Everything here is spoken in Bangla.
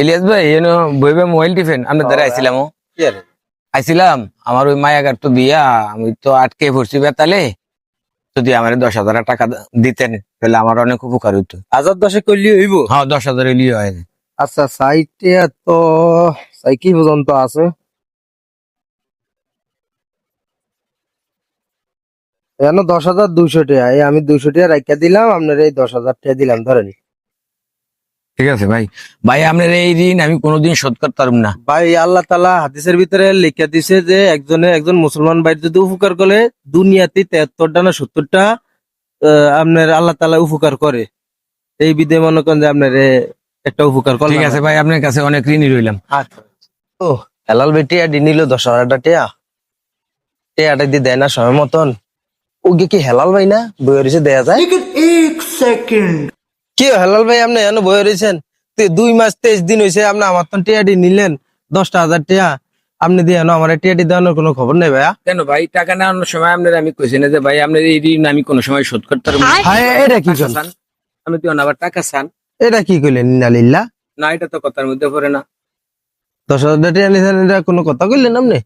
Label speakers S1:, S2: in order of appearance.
S1: ইলিয়াস ভাই বইবে মোবাইল টিফেন আপনার দ্বারা আইছিলাম আইছিলাম আমার ওই মায়াগার তো দিয়া আমি তো আটকে পড়ছি বেতালে যদি আমার 10,000 টাকা দিতেন তাহলে আমার অনেক উপকার হইতো।
S2: 1010 করলি হইব।
S1: হ্যাঁ 10,000 এলিও হয়।
S2: আচ্ছা সাইটে তো সাই কি পর্যন্ত আছে? এখানে 10,200 টাকা। এই আমি 200 টাকা রাখিয়া দিলাম, আপনার এই 10,000 টাকা দিলাম, ধরেন।
S1: ঠিক আছে ভাই, ভাই আপনার এই ঋণ আমি কোনোদিন শোধ করতে পারব না।
S2: ভাই আল্লাহ তাআলা হাদিসের ভিতরে লিখে দিছে যে একজন মুসলমান ভাই যদি উপকার করে দুনিয়াতে 73টা না 70টা আপনার আল্লাহ তাআলা উপকার করে। এই বিধে মনে করেন যে আপনার একটা উপকার করলাম।
S1: ঠিক আছে ভাই, আপনার কাছে অনেক ঋণী রইলাম।
S2: আচ্ছা ও হেলাল বেটি আডি নিল 10,000 টাকা। টেয়াটা দিয়ে দেয় না সময় মতন। ওকে কি হেলাল ভাই না বইয়ে রয়েছে দেয়া যায়? কি হেলাল ভাই আপনি এনে বইয়ে রয়েছেন 2 মাস 23 দিন হয়েছে আপনি আমার তো টিয়াডি নিলেন 10,000 টাকা, আপনি দিয়ে আমার টিয়াডি দেওয়ানোর কোনো খবর নেই ভাইয়া?
S1: কেন ভাই, টাকা নেওয়ার সময় আপনার আমি কইছি না যে ভাই আপনার এই ঋণ আমি কোনো সময় শোধ করতে পারবো না?
S2: হ্যাঁ এটা কি
S1: টাকা চান, আমি তো আবার টাকা চান
S2: এটা কি কইলেন? ইন্নালিল্লাহ,
S1: না, এটা তো কথার মধ্যে পড়ে না।
S2: 10,000 টাকা নিছেন, এটা কোনো কথা কইলেন আপনি?